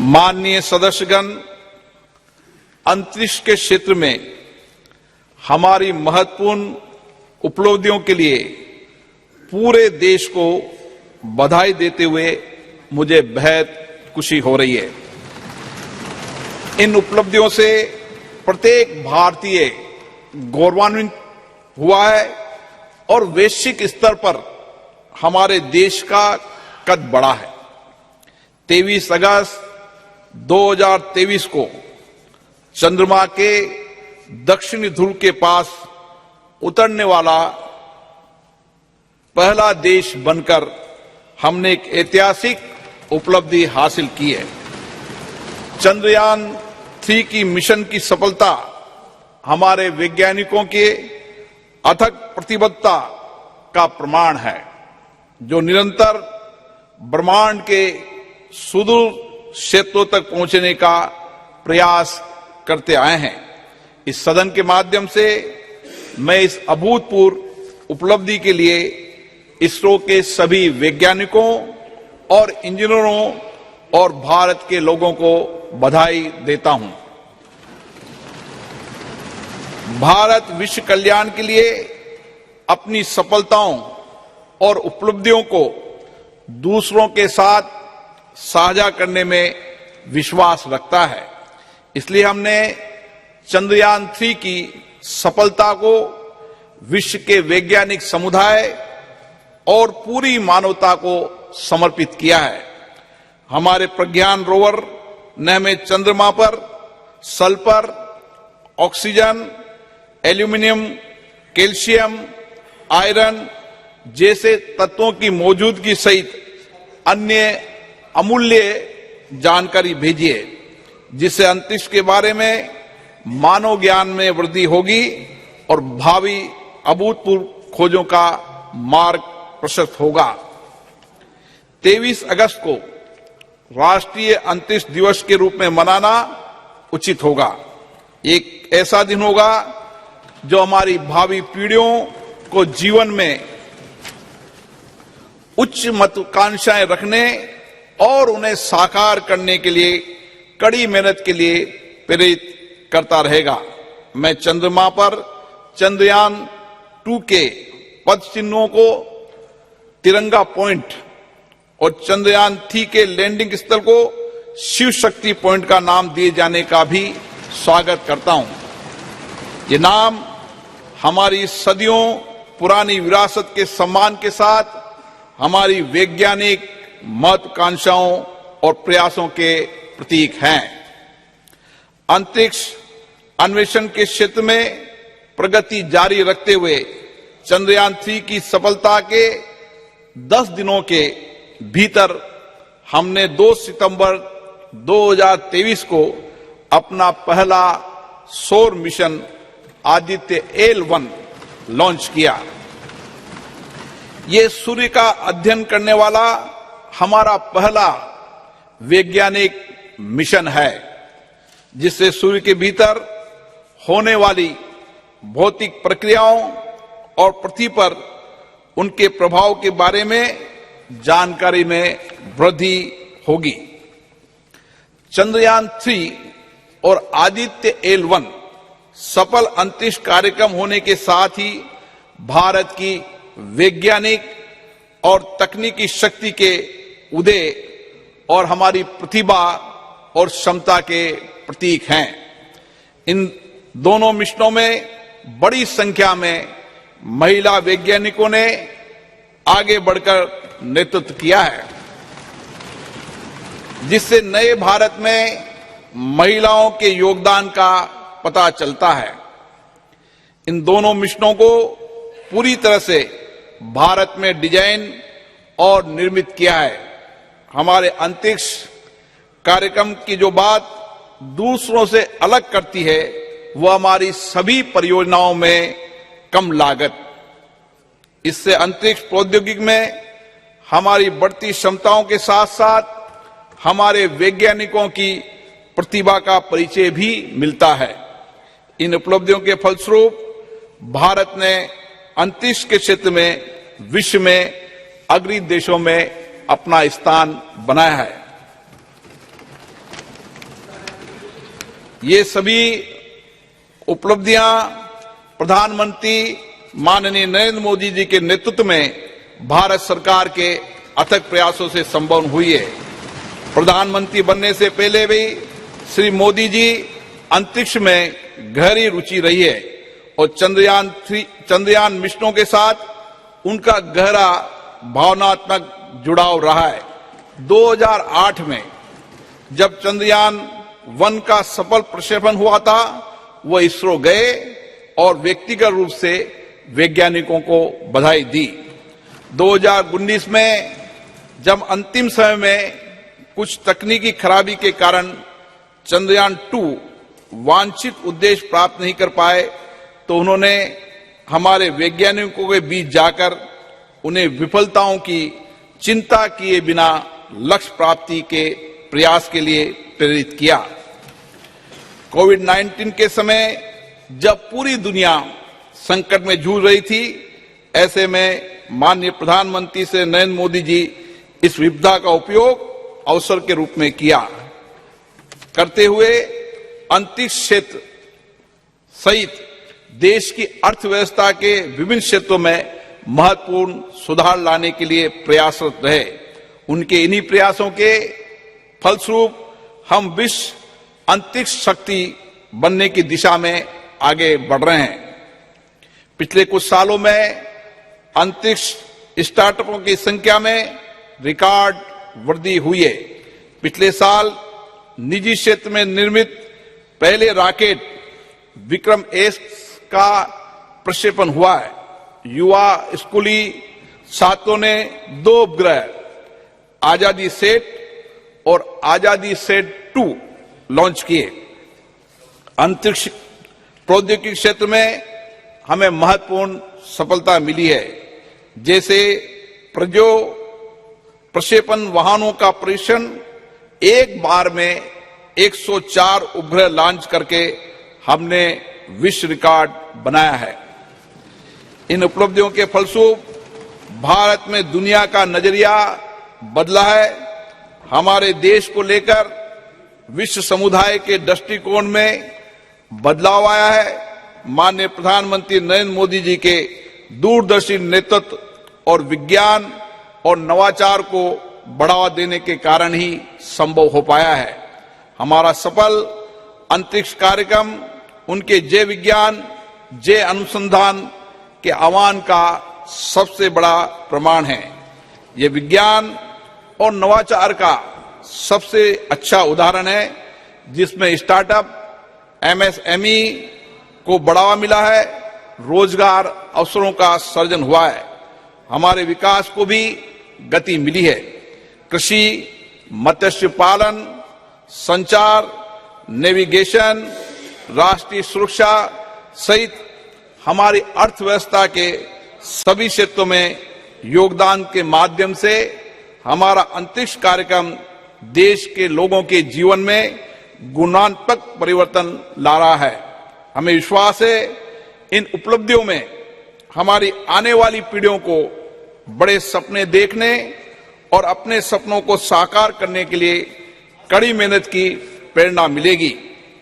माननीय सदस्यगण, अंतरिक्ष के क्षेत्र में हमारी महत्वपूर्ण उपलब्धियों के लिए पूरे देश को बधाई देते हुए मुझे बेहद खुशी हो रही है। इन उपलब्धियों से प्रत्येक भारतीय गौरवान्वित हुआ है और वैश्विक स्तर पर हमारे देश का कद बढ़ा है। 23 अगस्त 2023 को चंद्रमा के दक्षिणी ध्रुव के पास उतरने वाला पहला देश बनकर हमने एक ऐतिहासिक उपलब्धि हासिल की है। चंद्रयान 3 की मिशन की सफलता हमारे वैज्ञानिकों के अथक प्रतिबद्धता का प्रमाण है, जो निरंतर ब्रह्मांड के सुदूर क्षेत्रों तक पहुंचने का प्रयास करते आए हैं। इस सदन के माध्यम से मैं इस अभूतपूर्व उपलब्धि के लिए इसरो के सभी वैज्ञानिकों और इंजीनियरों और भारत के लोगों को बधाई देता हूं। भारत विश्व कल्याण के लिए अपनी सफलताओं और उपलब्धियों को दूसरों के साथ साझा करने में विश्वास रखता है। इसलिए हमने चंद्रयान 3 की सफलता को विश्व के वैज्ञानिक समुदाय और पूरी मानवता को समर्पित किया है। हमारे प्रज्ञान रोवर ने हमें चंद्रमा पर sulphur, oxygen, aluminium, calcium, iron जैसे तत्वों की मौजूदगी सहित अन्य अमूल्य जानकारी भेजी है, जिससे अंतरिक्ष के बारे में मानव ज्ञान में वृद्धि होगी और भावी अभूतपूर्व खोजों का मार्ग प्रशस्त होगा। 23 अगस्त को राष्ट्रीय अंतरिक्ष दिवस के रूप में मनाना उचित होगा। एक ऐसा दिन होगा जो हमारी भावी पीढ़ियों को जीवन में उच्च महत्वाकांक्षाएं रखने और उन्हें साकार करने के लिए कड़ी मेहनत के लिए प्रेरित करता रहेगा। मैं चंद्रमा पर चंद्रयान 2 के पद चिन्हों को तिरंगा पॉइंट और चंद्रयान 3 के लैंडिंग स्थल को शिव शक्ति पॉइंट का नाम दिए जाने का भी स्वागत करता हूं। ये नाम हमारी सदियों पुरानी विरासत के सम्मान के साथ हमारी वैज्ञानिक महत्वाकांक्षाओं और प्रयासों के प्रतीक हैं। अंतरिक्ष अन्वेषण के क्षेत्र में प्रगति जारी रखते हुए चंद्रयान 3 की सफलता के 10 दिनों के भीतर हमने 2 सितंबर 2023 को अपना पहला सौर मिशन आदित्य L1 लॉन्च किया। ये सूर्य का अध्ययन करने वाला हमारा पहला वैज्ञानिक मिशन है, जिससे सूर्य के भीतर होने वाली भौतिक प्रक्रियाओं और पृथ्वी पर उनके प्रभाव के बारे में जानकारी में वृद्धि होगी। चंद्रयान 3 और आदित्य L1 सफल अंतरिक्ष कार्यक्रम होने के साथ ही भारत की वैज्ञानिक और तकनीकी शक्ति के उदय और हमारी प्रतिभा और क्षमता के प्रतीक हैं। इन दोनों मिशनों में बड़ी संख्या में महिला वैज्ञानिकों ने आगे बढ़कर नेतृत्व किया है, जिससे नए भारत में महिलाओं के योगदान का पता चलता है। इन दोनों मिशनों को पूरी तरह से भारत में डिजाइन और निर्मित किया है। हमारे अंतरिक्ष कार्यक्रम की जो बात दूसरों से अलग करती है, वह हमारी सभी परियोजनाओं में कम लागत। इससे अंतरिक्ष प्रौद्योगिकी में हमारी बढ़ती क्षमताओं के साथ साथ हमारे वैज्ञानिकों की प्रतिभा का परिचय भी मिलता है। इन उपलब्धियों के फलस्वरूप भारत ने अंतरिक्ष के क्षेत्र में विश्व में अग्रणी देशों में अपना स्थान बनाया है। ये सभी उपलब्धियां प्रधानमंत्री माननीय नरेंद्र मोदी जी के नेतृत्व में भारत सरकार के अथक प्रयासों से संभव हुई है। प्रधानमंत्री बनने से पहले भी श्री मोदी जी अंतरिक्ष में गहरी रुचि रही है और चंद्रयान मिशनों के साथ उनका गहरा भावनात्मक जुड़ाव रहा है। 2008 में जब चंद्रयान 1 का सफल प्रक्षेपण हुआ था, वह इसरो गए और व्यक्तिगत रूप से वैज्ञानिकों को बधाई दी। 2019 में जब अंतिम समय में कुछ तकनीकी खराबी के कारण चंद्रयान 2 वांछित उद्देश्य प्राप्त नहीं कर पाए, तो उन्होंने हमारे वैज्ञानिकों के बीच जाकर उन्हें विफलताओं की चिंता किए बिना लक्ष्य प्राप्ति के प्रयास के लिए प्रेरित किया। कोविड-19 के समय जब पूरी दुनिया संकट में जूझ रही थी, ऐसे में माननीय प्रधानमंत्री से नरेंद्र मोदी जी इस विपदा का उपयोग अवसर के रूप में किया करते हुए अंतरिक्ष क्षेत्र सहित देश की अर्थव्यवस्था के विभिन्न क्षेत्रों में महत्वपूर्ण सुधार लाने के लिए प्रयासरत रहे। उनके इन्हीं प्रयासों के फलस्वरूप हम विश्व अंतरिक्ष शक्ति बनने की दिशा में आगे बढ़ रहे हैं। पिछले कुछ सालों में अंतरिक्ष स्टार्टअपों की संख्या में रिकॉर्ड वृद्धि हुई है। पिछले साल निजी क्षेत्र में निर्मित पहले रॉकेट विक्रम एस का प्रक्षेपण हुआ है। युवा स्कूली छात्रों ने 2 उपग्रह आजादी सेट और आजादी सेट 2 लॉन्च किए। अंतरिक्ष प्रौद्योगिकी क्षेत्र में हमें महत्वपूर्ण सफलता मिली है, जैसे प्रक्षेपण वाहनों का परीक्षण एक बार में 104 उपग्रह लॉन्च करके हमने विश्व रिकॉर्ड बनाया है। इन उपलब्धियों के फलस्वरूप भारत में दुनिया का नजरिया बदला है। हमारे देश को लेकर विश्व समुदाय के दृष्टिकोण में बदलाव आया है। माननीय प्रधानमंत्री नरेंद्र मोदी जी के दूरदर्शी नेतृत्व और विज्ञान और नवाचार को बढ़ावा देने के कारण ही संभव हो पाया है। हमारा सफल अंतरिक्ष कार्यक्रम उनके जय विज्ञान जय अनुसंधान के आह्वान का सबसे बड़ा प्रमाण है। ये विज्ञान और नवाचार का सबसे अच्छा उदाहरण है, जिसमें स्टार्टअप एमएसएमई को बढ़ावा मिला है, रोजगार अवसरों का सृजन हुआ है, हमारे विकास को भी गति मिली है। कृषि, मत्स्य पालन, संचार, नेविगेशन, राष्ट्रीय सुरक्षा सहित हमारी अर्थव्यवस्था के सभी क्षेत्रों में योगदान के माध्यम से हमारा अंतरिक्ष कार्यक्रम देश के लोगों के जीवन में गुणात्मक परिवर्तन ला रहा है। हमें विश्वास है इन उपलब्धियों में हमारी आने वाली पीढ़ियों को बड़े सपने देखने और अपने सपनों को साकार करने के लिए कड़ी मेहनत की प्रेरणा मिलेगी।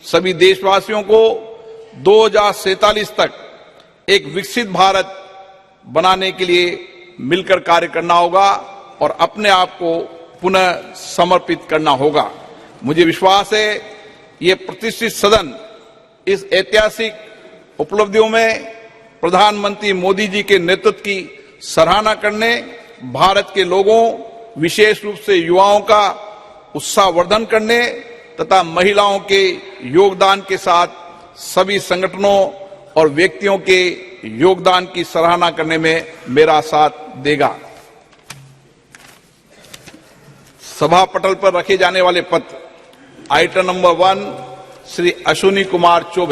सभी देशवासियों को 2047 तक एक विकसित भारत बनाने के लिए मिलकर कार्य करना होगा और अपने आप को पुनः समर्पित करना होगा। मुझे विश्वास है ये प्रतिष्ठित सदन इस ऐतिहासिक उपलब्धियों में प्रधानमंत्री मोदी जी के नेतृत्व की सराहना करने, भारत के लोगों विशेष रूप से युवाओं का उत्साहवर्धन करने तथा महिलाओं के योगदान के साथ सभी संगठनों और व्यक्तियों के योगदान की सराहना करने में मेरा साथ देगा। सभा पटल पर रखे जाने वाले पत्र आइटम नंबर 1 श्री अश्विनी कुमार चौबे।